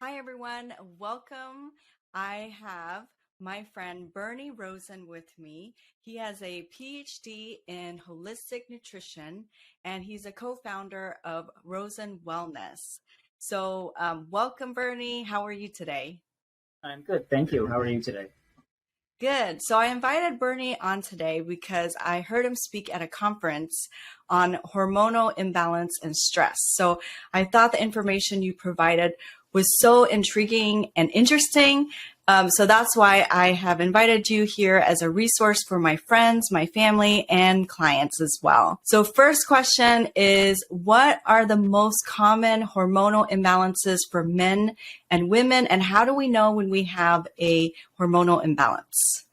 Hi, everyone. Welcome. I have my friend Bernie Rosen with me. He has a PhD in holistic nutrition, and he's a co-founder of Rosen Wellness. Welcome, Bernie. How are you today? I'm good. Thank you. How are you today? Good. So I invited Bernie on today because I heard him speak at a conference on hormonal imbalance and stress. So I thought the information you provided was so intriguing and interesting. So that's why I have invited you here as a resource for my friends, my family, and clients as well. So first question is, what are the most common hormonal imbalances for men and women? And how do we know when we have a hormonal imbalance?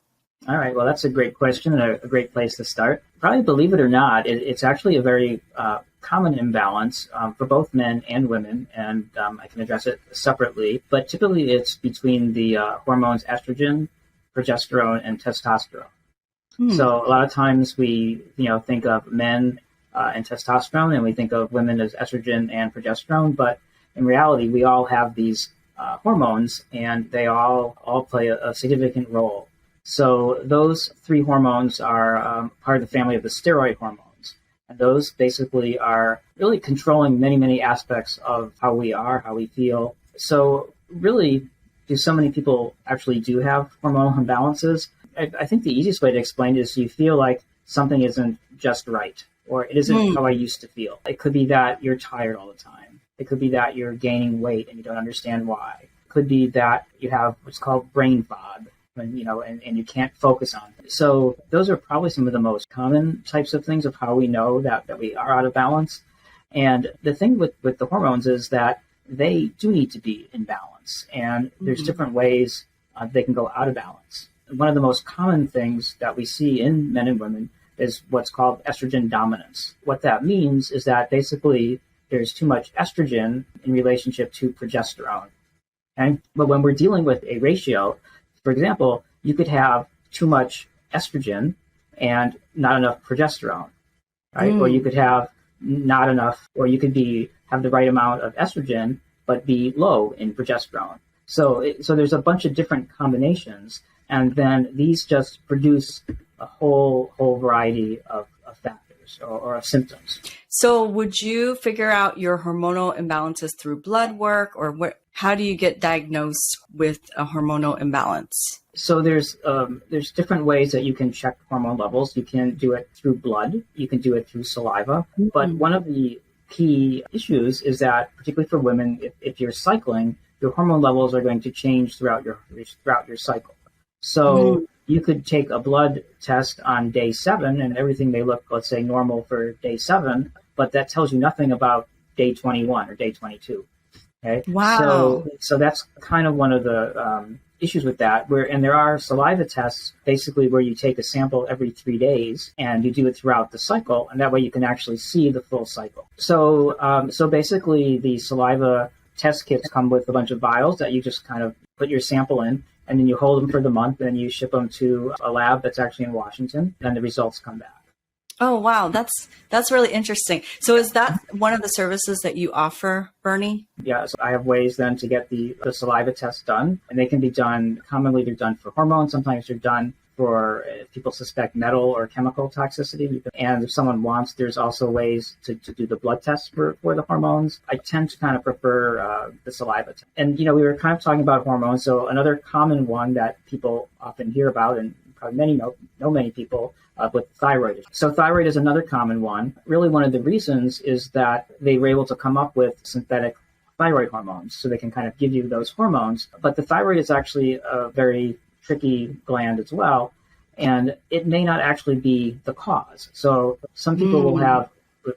All right. Well, that's a great question and a great place to start. Probably, believe it or not, it's actually a very common imbalance for both men and women, and I can address it separately. But typically, it's between the hormones estrogen, progesterone, and testosterone. So a lot of times we, think of men and testosterone, and we think of women as estrogen and progesterone. But in reality, we all have these hormones, and they all play a significant role. So those three hormones are part of the family of the steroid hormones. And those basically are really controlling many, many aspects of how we are, how we feel. So really, do so many people actually do have hormonal imbalances? I think the easiest way to explain it is you feel like something isn't just right, or it isn't how I used to feel. It could be that you're tired all the time. It could be that you're gaining weight and you don't understand why. It could be that you have what's called brain fog. And you can't focus on it. So those are probably some of the most common types of things of how we know that we are out of balance. And the thing with the hormones is that they do need to be in balance. And there's different ways they can go out of balance. One of the most common things that we see in men and women is what's called estrogen dominance. What that means is that basically there's too much estrogen in relationship to progesterone. Okay? But when we're dealing with a ratio, for example, you could have too much estrogen and not enough progesterone, right? Or you could have not enough, or you could have the right amount of estrogen but be low in progesterone. So there's a bunch of different combinations, and then these just produce a whole variety of factors or of symptoms. So would you figure out your hormonal imbalances through blood work, or how do you get diagnosed with a hormonal imbalance? So there's different ways that you can check hormone levels. You can do it through blood. You can do it through saliva. But one of the key issues is that, particularly for women, if you're cycling, your hormone levels are going to change throughout your cycle. So you could take a blood test on day 7 and everything may look, let's say, normal for day 7, but that tells you nothing about day 21 or day 22. Okay. Wow. So that's kind of one of the issues with that. And there are saliva tests basically where you take a sample every 3 days and you do it throughout the cycle, and that way you can actually see the full cycle. So basically the saliva test kits come with a bunch of vials that you just kind of put your sample in, and then you hold them for the month, and you ship them to a lab that's actually in Washington, and the results come back. Oh, wow. That's really interesting. So is that one of the services that you offer, Bernie? Yeah, so I have ways then to get the saliva tests done, and they can be done, commonly they're done for hormones, sometimes they're done for if people suspect metal or chemical toxicity. And if someone wants, there's also ways to do the blood tests for the hormones. I tend to kind of prefer the saliva test. And, we were kind of talking about hormones. So another common one that people often hear about, and probably many people, with thyroid. So thyroid is another common one. Really, one of the reasons is that they were able to come up with synthetic thyroid hormones, so they can kind of give you those hormones. But the thyroid is actually a very tricky gland as well, and it may not actually be the cause. So some people will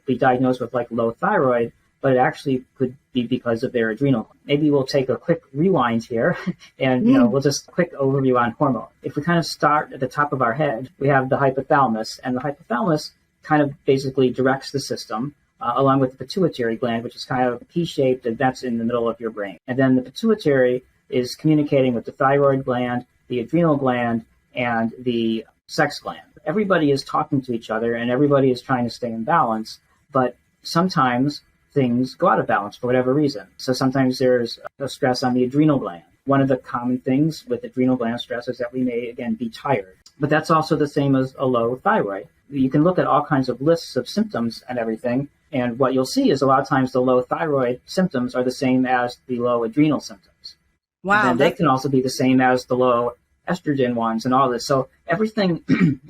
be diagnosed with like low thyroid, but it actually could be because of their adrenal. Maybe we'll take a quick rewind here and we'll just quick overview on hormone. If we kind of start at the top of our head, we have the hypothalamus, and the hypothalamus kind of basically directs the system along with the pituitary gland, which is kind of P-shaped, and that's in the middle of your brain. And then the pituitary is communicating with the thyroid gland, the adrenal gland, and the sex gland. Everybody is talking to each other and everybody is trying to stay in balance, but sometimes things go out of balance for whatever reason. So sometimes there's a stress on the adrenal gland. One of the common things with adrenal gland stress is that we may, again, be tired. But that's also the same as a low thyroid. You can look at all kinds of lists of symptoms and everything, and what you'll see is a lot of times the low thyroid symptoms are the same as the low adrenal symptoms. Wow. And they can also be the same as the low estrogen ones and all this. So everything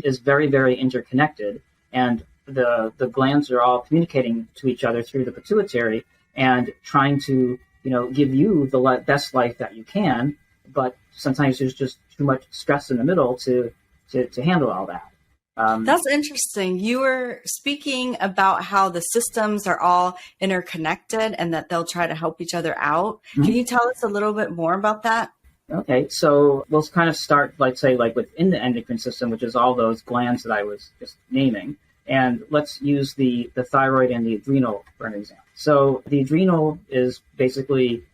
is very, very interconnected, and the glands are all communicating to each other through the pituitary and trying to, give you the best life that you can. But sometimes there's just too much stress in the middle to handle all that. That's interesting. You were speaking about how the systems are all interconnected and that they'll try to help each other out. Mm-hmm. Can you tell us a little bit more about that? Okay, so we'll kind of start, say, within the endocrine system, which is all those glands that I was just naming. And let's use the thyroid and the adrenal for an example. So the adrenal is basically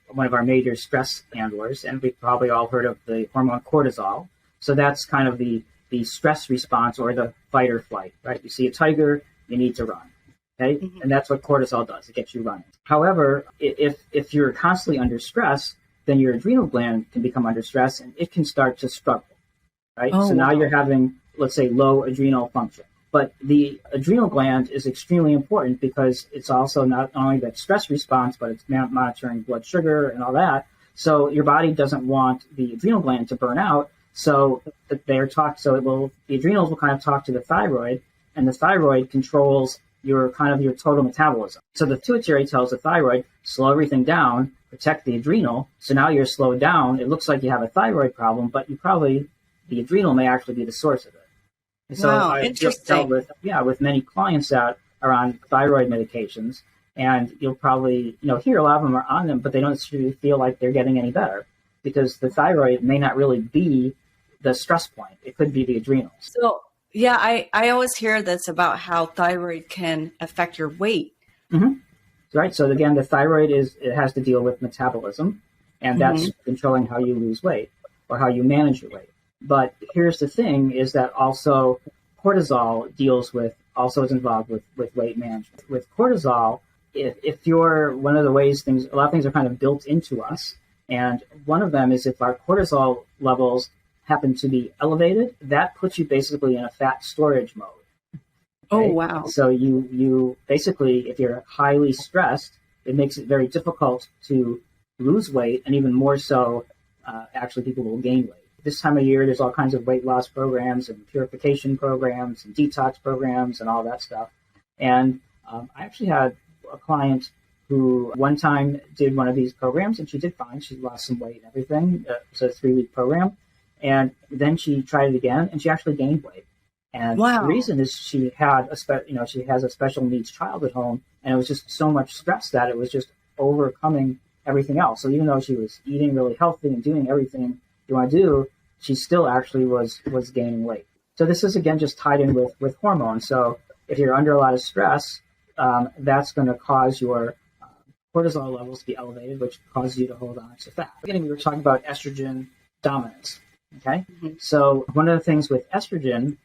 one of our major stress handlers, and we've probably all heard of the hormone cortisol. So that's kind of the stress response, or the fight or flight, right? You see a tiger, you need to run, okay? Mm-hmm. And that's what cortisol does. It gets you running. However, if you're constantly under stress, then your adrenal gland can become under stress and it can start to struggle, right? So now you're having, let's say, low adrenal function. But the adrenal gland is extremely important because it's also not only that stress response, but it's monitoring blood sugar and all that. So your body doesn't want the adrenal gland to burn out. So the adrenals will kind of talk to the thyroid, and the thyroid controls your total metabolism. So the pituitary tells the thyroid, slow everything down, protect the adrenal. So now you're slowed down. It looks like you have a thyroid problem, but the adrenal may actually be the source of it. And so wow, I've just dealt with many clients that are on thyroid medications, and you'll probably, hear a lot of them are on them, but they don't necessarily feel like they're getting any better because the thyroid may not really be the stress point. It could be the adrenals. So, yeah, I always hear this about how thyroid can affect your weight. Mm-hmm. Right. So again, the thyroid it has to deal with metabolism, and that's controlling how you lose weight or how you manage your weight. But here's the thing is that also cortisol is involved with weight management. With cortisol, if you're a lot of things are kind of built into us. And one of them is if our cortisol levels happen to be elevated, that puts you basically in a fat storage mode. Okay? Oh, wow. So you basically, if you're highly stressed, it makes it very difficult to lose weight, and even more so, actually people will gain weight. This time of year, there's all kinds of weight loss programs and purification programs and detox programs and all that stuff. And I actually had a client who one time did one of these programs, and she did fine. She lost some weight and everything. It was a 3-week program. And then she tried it again, and she actually gained weight. And the reason is she had she has a special needs child at home, and it was just so much stress that it was just overcoming everything else. So even though she was eating really healthy and doing everything you want to do, she still actually was gaining weight. So this is, again, just tied in with hormones. So if you're under a lot of stress, that's going to cause your cortisol levels to be elevated, which causes you to hold on to fat. Beginning, we were talking about estrogen dominance. Okay, So one of the things with estrogen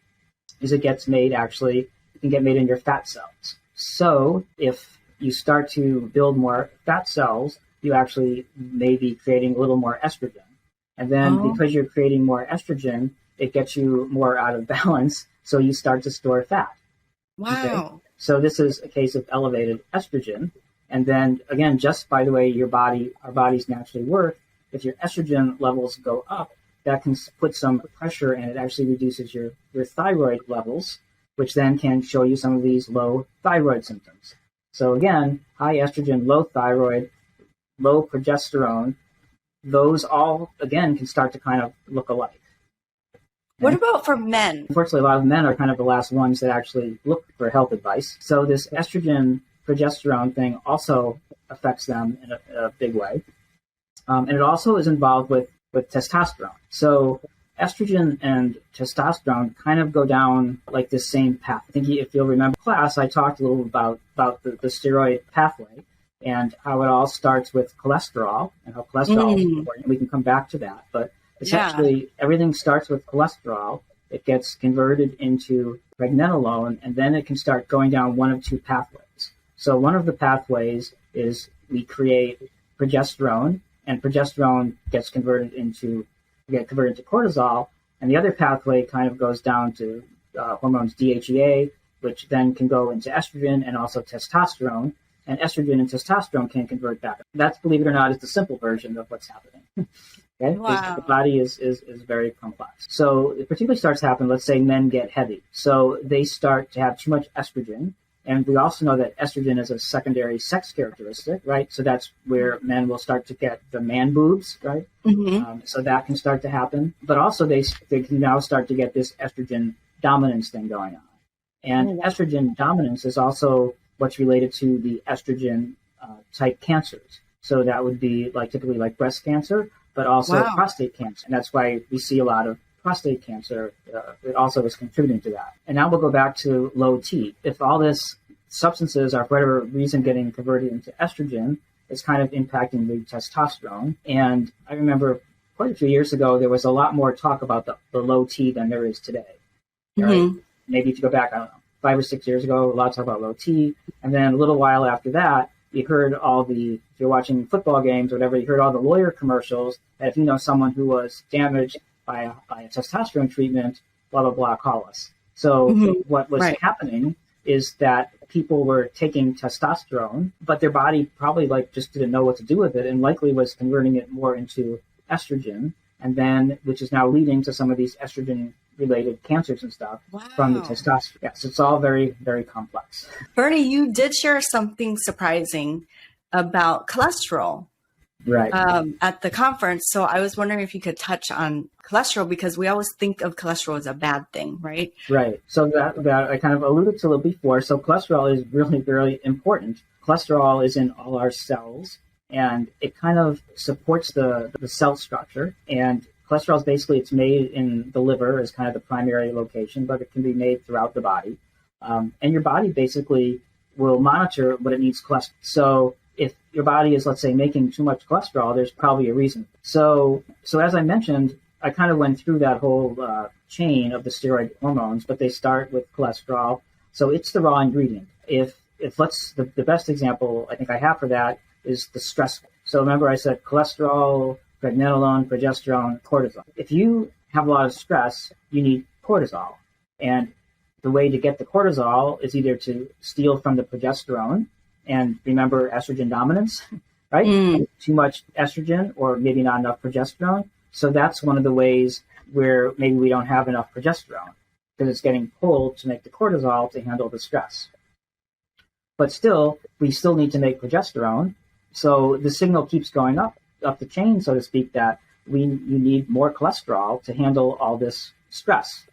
is it can get made in your fat cells. So if you start to build more fat cells, you actually may be creating a little more estrogen. And then because you're creating more estrogen, it gets you more out of balance. So you start to store fat. Wow. Okay? So this is a case of elevated estrogen. And then again, just by the way our bodies naturally work, if your estrogen levels go up, that can put some pressure, and it actually reduces your thyroid levels, which then can show you some of these low thyroid symptoms. So again, high estrogen, low thyroid, low progesterone, those all, again, can start to kind of look alike. What about for men? Unfortunately, a lot of men are kind of the last ones that actually look for health advice. So this estrogen, progesterone thing also affects them in a big way. And it also is involved with testosterone. So estrogen and testosterone kind of go down like this same path. I think if you'll remember class, I talked a little about the steroid pathway and how it all starts with cholesterol and how cholesterol is important. We can come back to that. But essentially, everything starts with cholesterol. It gets converted into pregnenolone, and then it can start going down one of two pathways. So one of the pathways is we create progesterone, and progesterone gets converted into cortisol, and the other pathway kind of goes down to hormones DHEA, which then can go into estrogen and also testosterone, and estrogen and testosterone can convert back. That's, believe it or not, is the simple version of what's happening. Okay? Wow. The body is very complex. So it particularly starts to happen, let's say men get heavy. So they start to have too much estrogen. And we also know that estrogen is a secondary sex characteristic, right? So that's where men will start to get the man boobs, right? So that can start to happen. But also they can now start to get this estrogen dominance thing going on. And estrogen dominance is also what's related to the estrogen type cancers. So that would be typically like breast cancer, but also prostate cancer. And that's why we see a lot of prostate cancer. It also is contributing to that. And now we'll go back to low T. If all this substances are for whatever reason getting converted into estrogen, it's kind of impacting the testosterone. And I remember quite a few years ago, there was a lot more talk about the low T than there is today. Right? Maybe if you go back, I don't know, 5 or 6 years ago, a lot of talk about low T. And then a little while after that, you heard if you're watching football games or whatever, you heard all the lawyer commercials that if you know someone who was damaged by a testosterone treatment, blah, blah, blah, call us. So what was happening is that people were taking testosterone, but their body probably just didn't know what to do with it and likely was converting it more into estrogen, and then which is now leading to some of these estrogen-related cancers and stuff from the testosterone. Yes, it's all very, very complex. Bernie, you did share something surprising about cholesterol. Right. At the conference. So I was wondering if you could touch on cholesterol, because we always think of cholesterol as a bad thing, right? Right. So that I kind of alluded to a little before. So cholesterol is really, really important. Cholesterol is in all our cells, and it kind of supports the cell structure. And cholesterol is basically, it's made in the liver as kind of the primary location, but it can be made throughout the body. And your body basically will monitor what it needs cholesterol. So if your body is, let's say, making too much cholesterol, there's probably a reason. So as I mentioned, I kind of went through that whole chain of the steroid hormones, but they start with cholesterol. So it's the raw ingredient. If the best example I think I have for that is the stress. So remember I said cholesterol, pregnenolone, progesterone, cortisol. If you have a lot of stress, you need cortisol. And the way to get the cortisol is either to steal from the progesterone, and remember estrogen dominance, right? Too much estrogen or maybe not enough progesterone. So that's one of the ways where maybe we don't have enough progesterone because it's getting pulled to make the cortisol to handle the stress. But still, we still need to make progesterone. So the signal keeps going up the chain, so to speak, that you need more cholesterol to handle all this stress.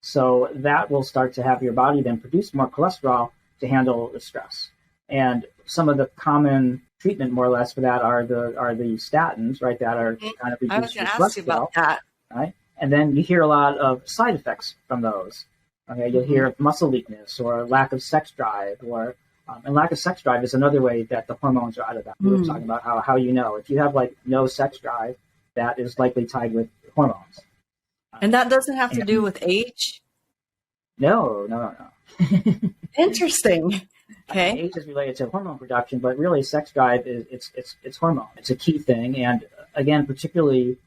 So that will start to have your body then produce more cholesterol to handle the stress. And some of the common treatment, more or less, for that are the statins, right? That are kind of reducing cholesterol. I was going to ask you about that. Right? And then you hear a lot of side effects from those. Okay, you'll hear muscle weakness or lack of sex drive, and lack of sex drive is another way that the hormones are out of that. We were talking about how you know if you have no sex drive, that is likely tied with hormones. And that doesn't have to do with age? No. Interesting. Okay. Age is related to hormone production, but really sex drive it's hormone. It's a key thing. And again, particularly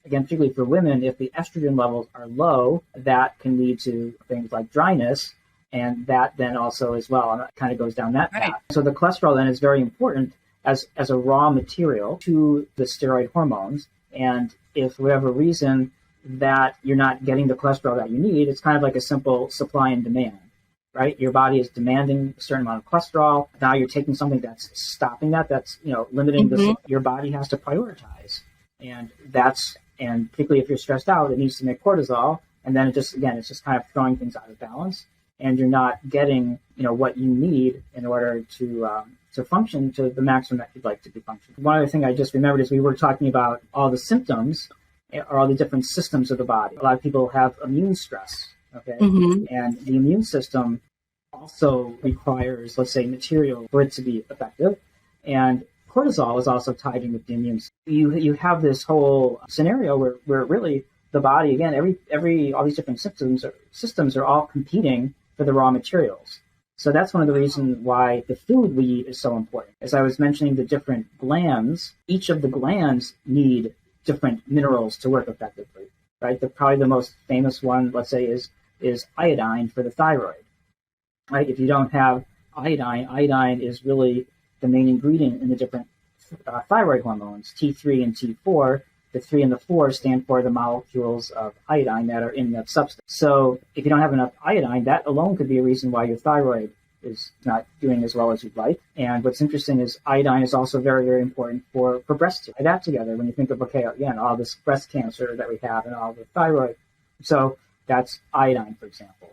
for women, if the estrogen levels are low, that can lead to things like dryness. And that then also as well kind of goes down that path. So the cholesterol then is very important as a raw material to the steroid hormones. And if for whatever reason that you're not getting the cholesterol that you need, it's kind of like a simple supply and demand. Right? Your body is demanding a certain amount of cholesterol. Now you're taking something that's stopping that, that's limiting your body has to prioritize. And particularly if you're stressed out, it needs to make cortisol. And then it's just kind of throwing things out of balance. And you're not getting, what you need in order to function to the maximum that you'd like to be functioning. One other thing I just remembered is we were talking about all the symptoms or all the different systems of the body. A lot of people have immune stress. Okay. And the immune system also requires, let's say, material for it to be effective. And cortisol is also tied in with the immune system. You have this whole scenario where really the body, again, all these different systems are all competing for the raw materials. So that's one of the reasons why the food we eat is so important. As I was mentioning the different glands, each of the glands need different minerals to work effectively, right? Probably the most famous one, let's say, is iodine for the thyroid, right? If you don't have iodine is really the main ingredient in the different thyroid hormones, T3 and T4. The 3 and the 4 stand for the molecules of iodine that are in that substance. So if you don't have enough iodine, that alone could be a reason why your thyroid is not doing as well as you'd like. And what's interesting is iodine is also very, very important for breast tissue. That together, when you think of, okay, again, all this breast cancer that we have and all the thyroid. So that's iodine, for example.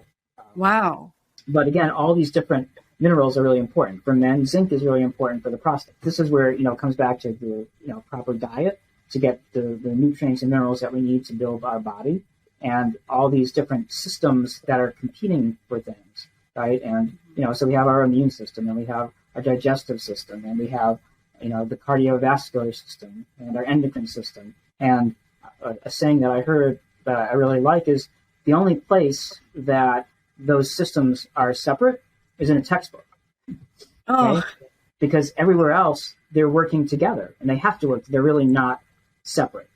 Wow. But again, all these different minerals are really important. For men, zinc is really important for the prostate. This is where, it comes back to the, proper diet to get the nutrients and minerals that we need to build our body, and all these different systems that are competing for things, right? And, so we have our immune system, and we have our digestive system, and we have, the cardiovascular system and our endocrine system. And a saying that I heard that I really like is the only place that those systems are separate is in a textbook. Oh. Okay? Because everywhere else, they're working together, and they have to work. They're really not separate.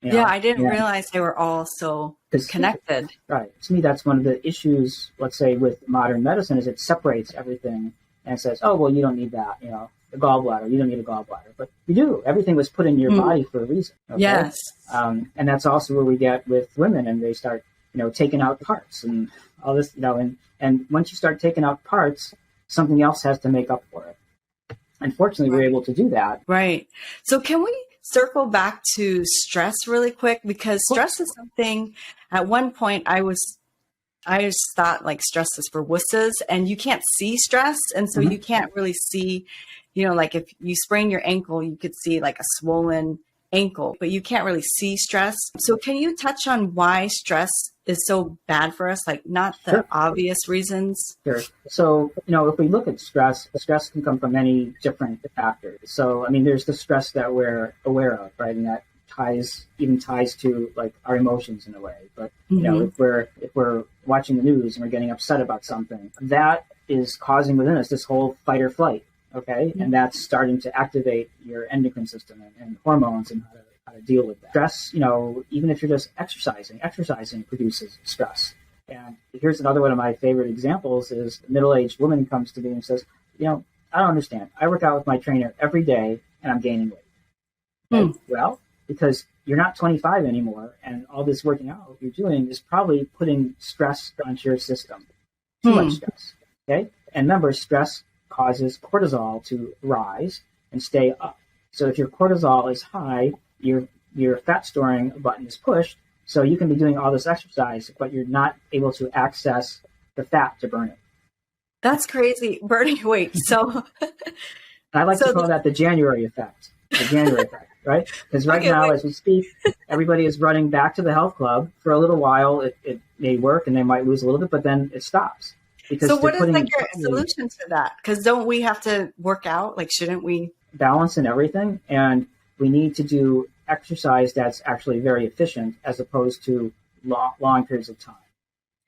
Yeah, I didn't realize they were all so connected. Right. To me, that's one of the issues, let's say, with modern medicine, is it separates everything and says, oh, well, you don't need that, the gallbladder, you don't need a gallbladder. But you do. Everything was put in your body for a reason. Okay? Yes. And that's also where we get with women, and they start, taking out parts and all this, and once you start taking out parts, something else has to make up for it. Unfortunately, we're able to do that. Right. So can we circle back to stress really quick? Because stress is something, at one point I just thought like stress is for wusses, and you can't see stress. And so you can't really see, like if you sprain your ankle, you could see like a swollen ankle, but you can't really see stress. So can you touch on why stress is so bad for us? Like not the obvious reasons. Sure. So, if we look at stress can come from many different factors. So, there's the stress that we're aware of, right? And that ties to like our emotions in a way. But, if we're watching the news and we're getting upset about something, that is causing within us this whole fight or flight. Okay. And that's starting to activate your endocrine system and hormones and how to deal with that. Stress, even if you're just exercising produces stress. And here's another one of my favorite examples is a middle-aged woman comes to me and says, I don't understand. I work out with my trainer every day and I'm gaining weight. Well, because you're not 25 anymore, and all this working out you're doing is probably putting stress onto your system. Too much stress. Okay. And remember, stress causes cortisol to rise and stay up. So if your cortisol is high, your fat storing button is pushed. So you can be doing all this exercise, but you're not able to access the fat to burn it. That's crazy. Bernie, wait. So I like to call that the January effect. The January effect, right? Because now, as we speak, everybody is running back to the health club. For a little while, it may work and they might lose a little bit, but then it stops. So what is like your solution to that? Because don't we have to work out? Like, shouldn't we? Balance in everything. And we need to do exercise that's actually very efficient as opposed to long periods of time.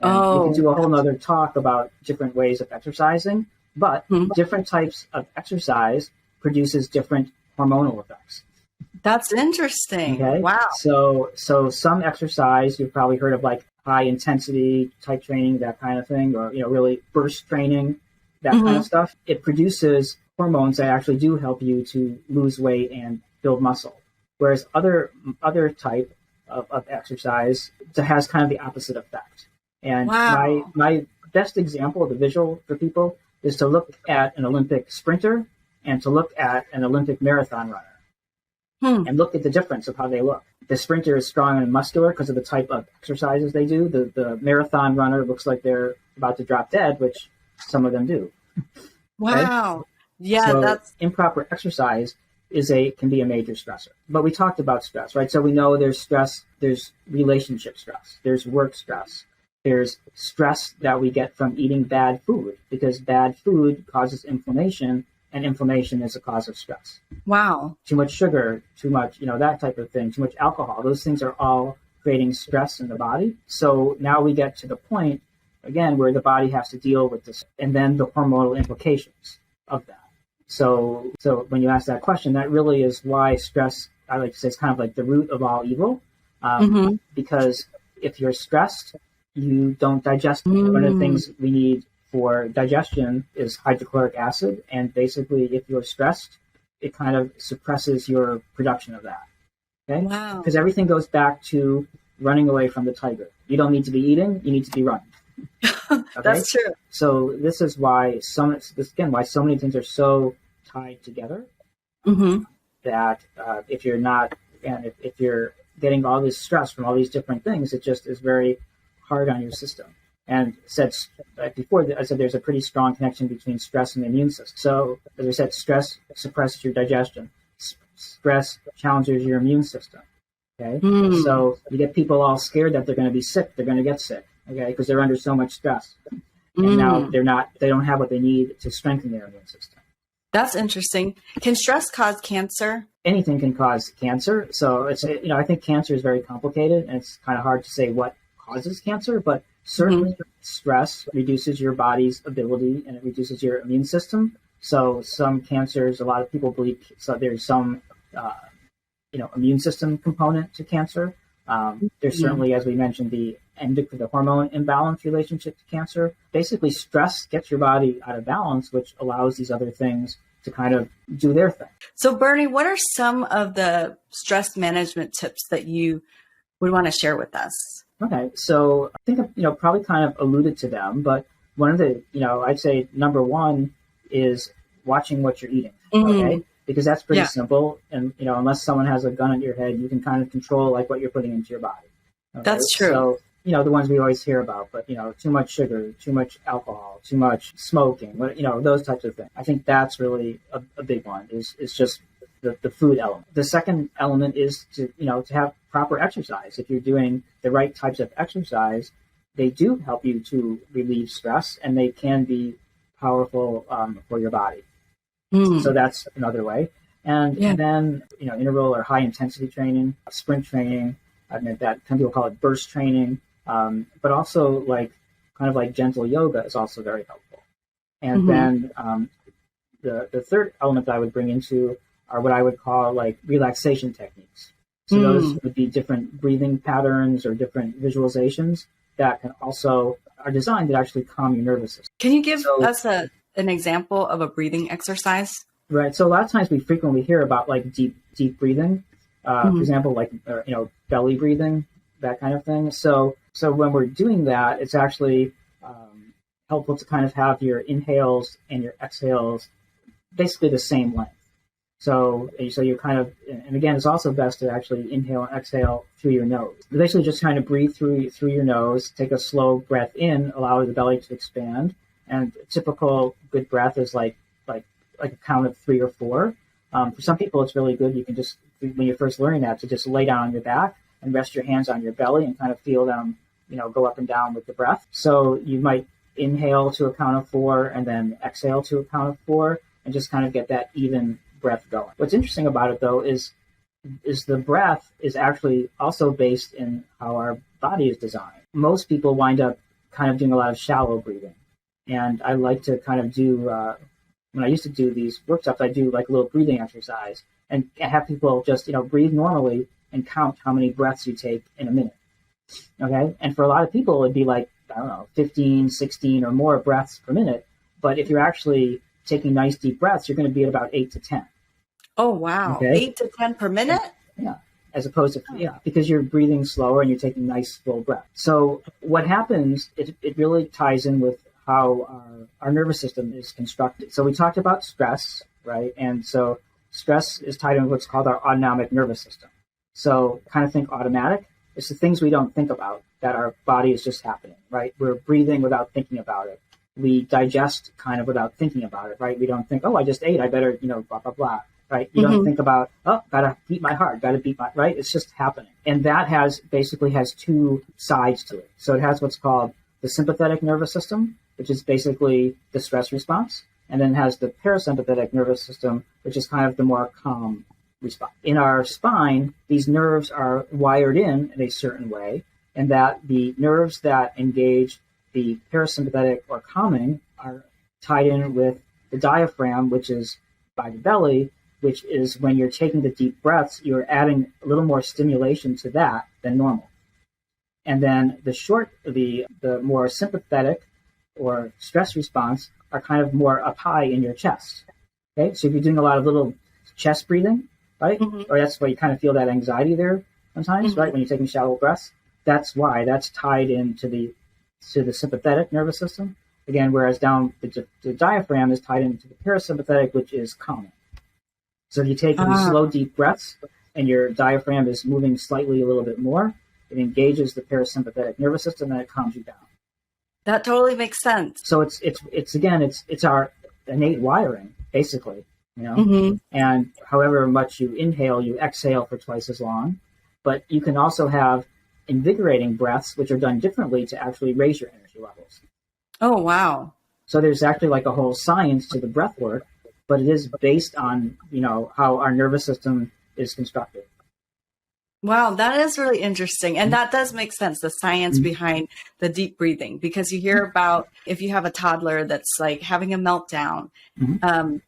And we can do a whole nother talk about different ways of exercising, but different types of exercise produces different hormonal effects. That's interesting. Okay? Wow. So some exercise, you've probably heard of like high intensity type training, that kind of thing, or, really burst training, that kind of stuff. It produces hormones that actually do help you to lose weight and build muscle. Whereas other type of exercise has kind of the opposite effect. And my best example of the visual for people is to look at an Olympic sprinter and to look at an Olympic marathon runner. And look at the difference of how they look. The sprinter is strong and muscular because of the type of exercises they do. The marathon runner looks like they're about to drop dead, which some of them do. Wow. Okay? Yeah, so that's improper exercise can be a major stressor. But we talked about stress, right? So we know there's stress, there's relationship stress, there's work stress, there's stress that we get from eating bad food, because bad food causes inflammation, and inflammation is a cause of stress. Wow. Too much sugar, too much, that type of thing, too much alcohol. Those things are all creating stress in the body. So now we get to the point again, where the body has to deal with this, and then the hormonal implications of that. So when you ask that question, that really is why stress, I like to say, it's kind of like the root of all evil, because if you're stressed, you don't digest. One of the things we need for digestion is hydrochloric acid, and basically, if you're stressed, it kind of suppresses your production of that. Okay, Wow. because everything goes back to running away from the tiger. You don't need to be eating; you need to be running. Okay? That's true. So this is why why so many things are so tied together. That if you're not, and if you're getting all this stress from all these different things, it just is very hard on your system. And before, I said there's a pretty strong connection between stress and the immune system. So as I said, stress suppresses your digestion. Stress challenges your immune system. Okay, so you get people all scared that they're going to be sick. They're going to get sick. Okay, because they're under so much stress, and now they don't have what they need to strengthen their immune system. That's interesting. Can stress cause cancer? Anything can cause cancer. So I think cancer is very complicated, and it's kind of hard to say what causes cancer, but certainly stress reduces your body's ability and it reduces your immune system. So some cancers, a lot of people believe, so there's some immune system component to cancer. There's certainly, as we mentioned, the hormone imbalance relationship to cancer. Basically, stress gets your body out of balance, which allows these other things to kind of do their thing. So, Bernie, what are some of the stress management tips that you would want to share with us? Okay, so I think probably kind of alluded to them, but one of the I'd say number one is watching what you're eating. Okay. Because that's pretty simple. And, unless someone has a gun at your head, you can kind of control like what you're putting into your body. Okay? That's true. So, the ones we always hear about, but, too much sugar, too much alcohol, too much smoking, those types of things. I think that's really a big one is just the food element. The second element is to have proper exercise. If you're doing the right types of exercise, they do help you to relieve stress and they can be powerful for your body. So that's another way. And then, interval or high intensity training, sprint training, I mean, that some people call it burst training, but also kind of like gentle yoga is also very helpful. And then the third element that I would bring into are what I would call like relaxation techniques. So those would be different breathing patterns or different visualizations that are designed to actually calm your nervous system. Can you give us an example of a breathing exercise? Right. So a lot of times we frequently hear about like deep breathing, for example, like, belly breathing, that kind of thing. So when we're doing that, it's actually helpful to kind of have your inhales and your exhales basically the same length. So you're kind of, and again, it's also best to actually inhale and exhale through your nose. Basically just kind of breathe through your nose, take a slow breath in, allow the belly to expand. And a typical good breath is like a count of 3 or 4. For some people, it's really good. You can just, when you're first learning that, to just lay down on your back and rest your hands on your belly and kind of feel them, go up and down with the breath. So you might inhale to a count of 4 and then exhale to a count of 4 and just kind of get that even breath going. What's interesting about it, though, is the breath is actually also based in how our body is designed. Most people wind up kind of doing a lot of shallow breathing. And I like to kind of do, when I used to do these workshops, I do like a little breathing exercise and have people just, breathe normally and count how many breaths you take in a minute. Okay. And for a lot of people, it'd be like, 15, 16 or more breaths per minute. But if you're actually taking nice deep breaths, you're going to be at about 8 to 10. Oh, wow. Okay? 8 to 10 per minute? Yeah. As opposed to, because you're breathing slower and you're taking nice full breath. So what happens, it really ties in with how our nervous system is constructed. So we talked about stress, right? And so stress is tied in with what's called our autonomic nervous system. So kind of think automatic. It's the things we don't think about that our body is just happening, right? We're breathing without thinking about it. We digest kind of without thinking about it, right? We don't think, I just ate, I better, blah, blah, blah, right? You don't think about, gotta beat my heart, right? It's just happening. And that basically has 2 sides to it. So it has what's called the sympathetic nervous system, which is basically the stress response, and then has the parasympathetic nervous system, which is kind of the more calm response. In our spine, these nerves are wired in a certain way, and that the nerves that engage the parasympathetic or calming are tied in with the diaphragm, which is by the belly, which is when you're taking the deep breaths, you're adding a little more stimulation to that than normal. And then the more sympathetic or stress response are kind of more up high in your chest. Okay, so if you're doing a lot of little chest breathing, right, or that's why you kind of feel that anxiety there sometimes, right, when you're taking shallow breaths, that's why that's tied into the sympathetic nervous system. Again, whereas down the diaphragm is tied into the parasympathetic, which is calming. So if you take these slow, deep breaths and your diaphragm is moving slightly a little bit more, it engages the parasympathetic nervous system and it calms you down. That totally makes sense. So it's our innate wiring, basically, and however much you inhale, you exhale for twice as long. But you can also have invigorating breaths, which are done differently to actually raise your energy levels. Oh, wow. So there's actually like a whole science to the breath work, but it is based on, how our nervous system is constructed. Wow, that is really interesting. And that does make sense, the science behind the deep breathing, because you hear about if you have a toddler that's like having a meltdown, the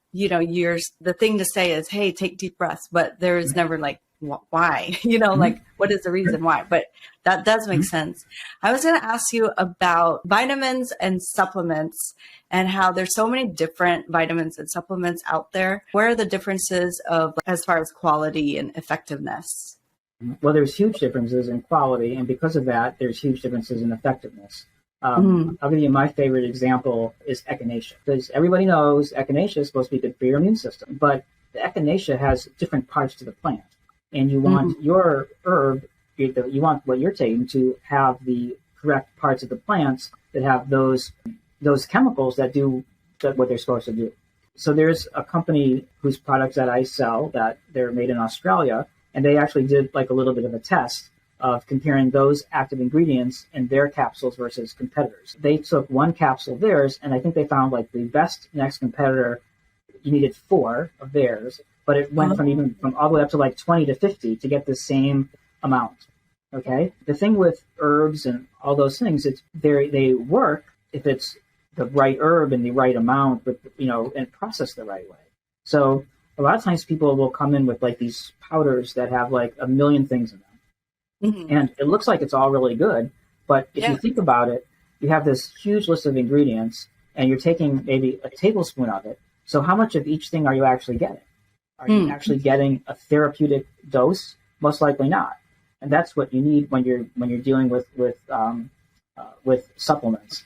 thing to say is, hey, take deep breaths, but there is never like, why, like what is the reason why? But that does make sense. I was going to ask you about vitamins and supplements and how there's so many different vitamins and supplements out there. Where are the differences as far as quality and effectiveness? Well, there's huge differences in quality, and because of that, there's huge differences in effectiveness. I'll give you my favorite example is echinacea, because everybody knows echinacea is supposed to be good for your immune system, but the echinacea has different parts to the plant, and you want your herb, you want what you're taking to have the correct parts of the plants that have those chemicals that do what they're supposed to do. So there's a company whose products that I sell that they're made in Australia. And they actually did like a little bit of a test of comparing those active ingredients in their capsules versus competitors. They took one capsule of theirs, and I think they found like the best next competitor, you needed 4 of theirs, but it went from all the way up to like 20 to 50 to get the same amount. Okay. The thing with herbs and all those things, they work if it's the right herb in the right amount, and processed the right way. So a lot of times people will come in with like these powders that have like a million things in them. And it looks like it's all really good. But if you think about it, you have this huge list of ingredients and you're taking maybe a tablespoon of it. So how much of each thing are you actually getting? Are you actually getting a therapeutic dose? Most likely not. And that's what you need when you're dealing with supplements.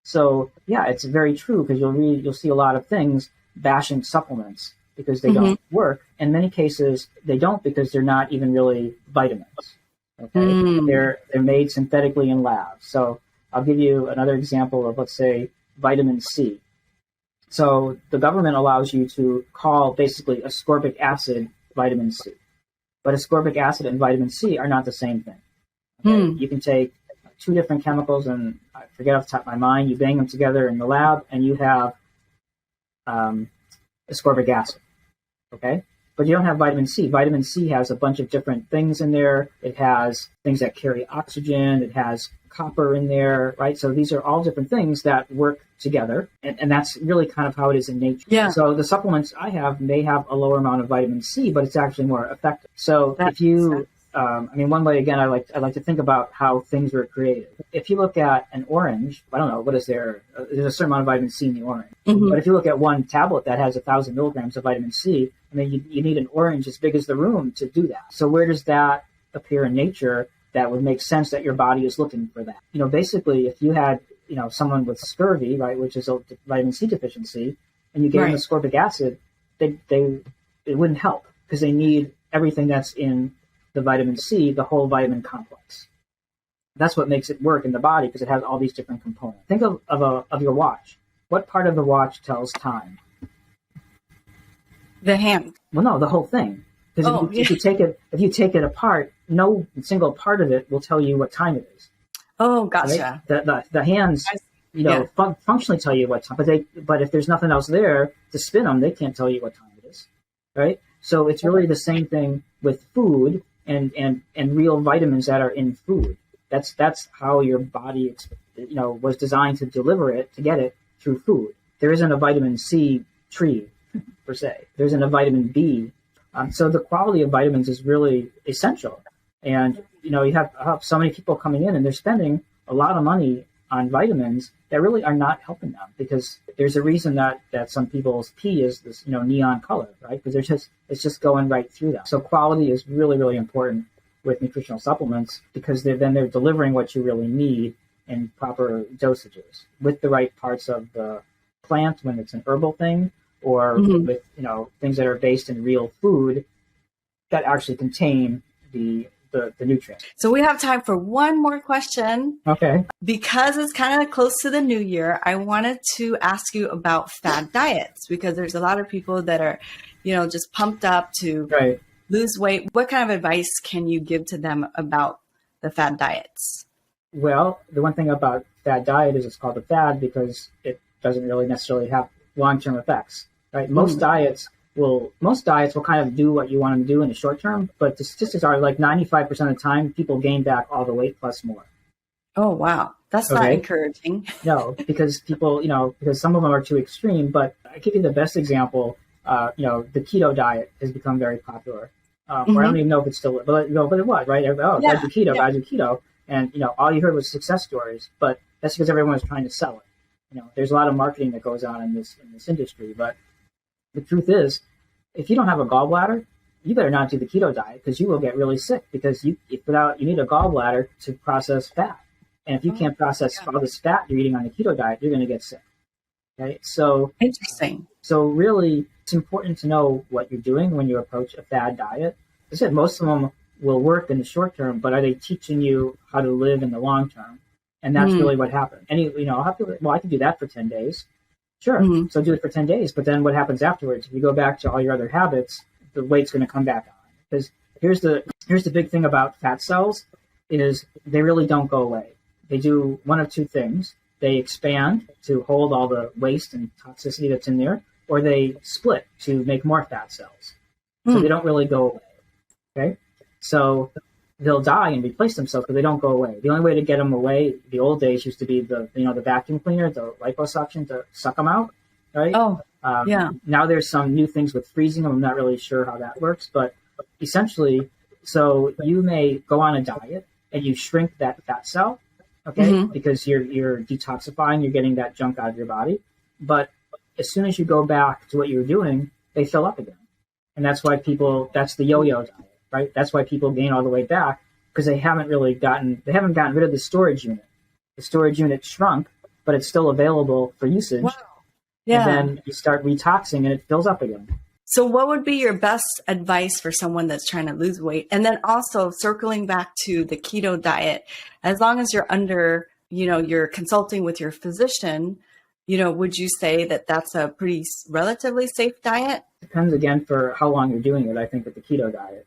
So yeah, it's very true, because you'll see a lot of things bashing supplements because they don't work. In many cases, they don't, because they're not even really vitamins. Okay, they're made synthetically in labs. So I'll give you another example of, let's say, vitamin C. So the government allows you to call basically ascorbic acid vitamin C, but ascorbic acid and vitamin C are not the same thing. Okay? You can take 2 different chemicals, and I forget off the top of my mind, you bang them together in the lab, and you have ascorbic acid. Okay, but you don't have vitamin C. Vitamin C has a bunch of different things in there. It has things that carry oxygen. It has copper in there, right? So these are all different things that work together, and that's really kind of how it is in nature. Yeah. So the supplements I have may have a lower amount of vitamin C, but it's actually more effective. So if you, one way, again, I like to think about how things were created. If you look at an orange, I don't know, what is there? There's a certain amount of vitamin C in the orange. But if you look at one tablet that has 1,000 milligrams of vitamin C, you need an orange as big as the room to do that. So where does that appear in nature that would make sense that your body is looking for that? Basically, if you had, someone with scurvy, right, which is a vitamin C deficiency, and you gave them ascorbic acid, it wouldn't help, because they need everything that's in the vitamin C, the whole vitamin complex. That's what makes it work in the body, because it has all these different components. Think of your watch. What part of the watch tells time? The hand. Well, no, the whole thing. Because if you take it apart, no single part of it will tell you what time it is. Oh, gotcha. Right? The hands, functionally tell you what time, but if there's nothing else there to spin them, they can't tell you what time it is, right? So it's really the same thing with food and real vitamins that are in food. That's how your body was designed to deliver it, to get it through food. There isn't a vitamin C tree per se. There isn't a vitamin B. So the quality of vitamins is really essential. And, you have so many people coming in and they're spending a lot of money on vitamins that really are not helping them, because there's a reason that some people's pee is this, neon color, right? Because it's just going right through them. So quality is really, really important with nutritional supplements, because they're delivering what you really need in proper dosages with the right parts of the plant when it's an herbal thing, or with, things that are based in real food that actually contain the nutrient. So we have time for one more question. Okay. Because it's kind of close to the new year, I wanted to ask you about fad diets, because there's a lot of people that are, just pumped up to lose weight. What kind of advice can you give to them about the fad diets? Well, the one thing about fad diet is it's called a fad because it doesn't really necessarily have long-term effects, right? Most diets will kind of do what you want them to do in the short term, but the statistics are like 95% of the time people gain back all the weight plus more. Oh, wow. That's not encouraging. No, because people, because some of them are too extreme, but I give you the best example. The keto diet has become very popular. Or I don't even know if it's still, but it was, right? I do keto. And, all you heard was success stories, but that's because everyone was trying to sell it. There's a lot of marketing that goes on in this industry, but the truth is, if you don't have a gallbladder, you better not do the keto diet, because you will get really sick, because you need a gallbladder to process fat. And if you can't process all this fat you're eating on the keto diet, you're going to get sick. Okay. So interesting. So really, it's important to know what you're doing when you approach a fad diet. As I said, most of them will work in the short term, but are they teaching you how to live in the long term? And that's really what happened. I can do that for 10 days. Sure. So do it for 10 days. But then what happens afterwards? If you go back to all your other habits, the weight's going to come back on. Because here's the big thing about fat cells is they really don't go away. They do one of two things. They expand to hold all the waste and toxicity that's in there, or they split to make more fat cells. So they don't really go away. Okay. So they'll die and replace themselves, but they don't go away. The only way to get them away, the old days used to be the vacuum cleaner, the liposuction to suck them out, right? Now there's some new things with freezing them. I'm not really sure how that works, but essentially, so you may go on a diet and you shrink that fat cell, okay, because you're detoxifying, you're getting that junk out of your body. But as soon as you go back to what you were doing, they fill up again. And that's why that's the yo-yo diet. Right, that's why people gain all the way back, because they haven't gotten rid of the storage unit. The storage unit shrunk, but it's still available for usage. Wow. Yeah. And then you start retoxing and it fills up again. So what would be your best advice for someone that's trying to lose weight? And then also circling back to the keto diet, as long as you're under, you're consulting with your physician, would you say that that's a pretty relatively safe diet? Depends again for how long you're doing it. I think with the keto diet,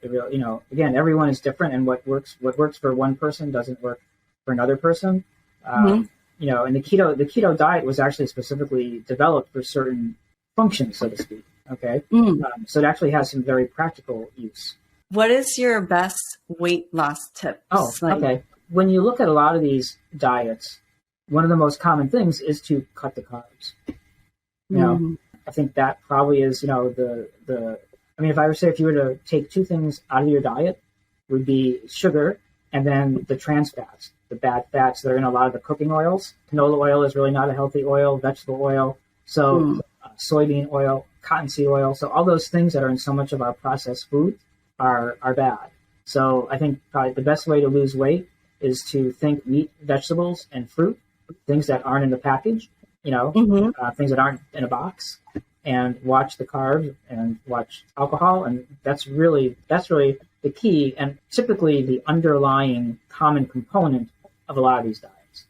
again, everyone is different, and what works for one person doesn't work for another person. And the keto diet was actually specifically developed for certain functions, so to speak. Okay, so it actually has some very practical use. What is your best weight loss tips? Okay. When you look at a lot of these diets, one of the most common things is to cut the carbs. I think that probably is, if if you were to take two things out of your diet, would be sugar and then the trans fats, the bad fats that are in a lot of the cooking oils. Canola oil is really not a healthy oil, vegetable oil. So soybean oil, cottonseed oil. So all those things that are in so much of our processed food are bad. So I think probably the best way to lose weight is to think meat, vegetables, and fruit, things that aren't in the package, things that aren't in a box, and watch the carbs and watch alcohol. And that's really the key, and typically the underlying common component of a lot of these diets.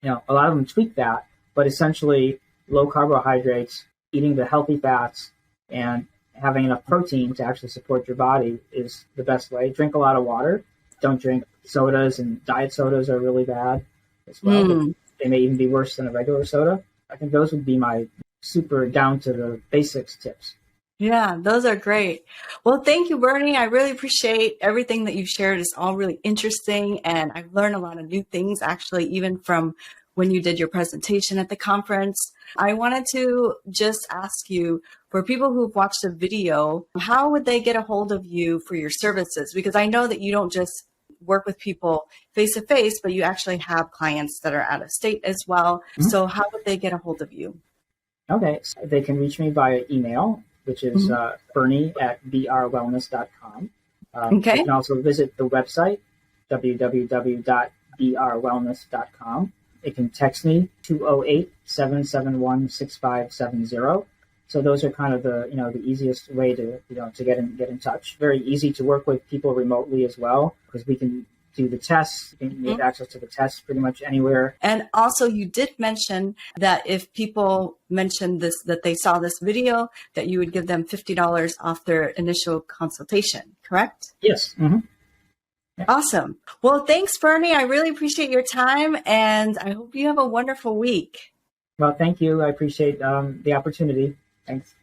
A lot of them tweak that, but essentially low carbohydrates, eating the healthy fats, and having enough protein to actually support your body is the best way. Drink a lot of water. Don't drink sodas, and diet sodas are really bad as well. They may even be worse than a regular soda. I think those would be my super down to the basics tips. Yeah, those are great. Well, thank you, Bernie. I really appreciate everything that you've shared. It's all really interesting. And I've learned a lot of new things, actually, even from when you did your presentation at the conference. I wanted to just ask you, for people who've watched the video, how would they get a hold of you for your services? Because I know that you don't just work with people face to face, but you actually have clients that are out of state as well. Mm-hmm. So how would they get a hold of you? Okay, so they can reach me via email, which is bernie@brwellness.com. Okay. They can also visit the website, www.brwellness.com. They can text me 208-771-6570. So those are kind of the easiest way to get in touch. Very easy to work with people remotely as well, because we can do the tests. We have access to the tests pretty much anywhere. And also, you did mention that if people mentioned this, that they saw this video, that you would give them $50 off their initial consultation, correct? Yes. Mm-hmm. Yeah. Awesome. Well, thanks, Bernie. I really appreciate your time, and I hope you have a wonderful week. Well, thank you. I appreciate the opportunity. Thanks.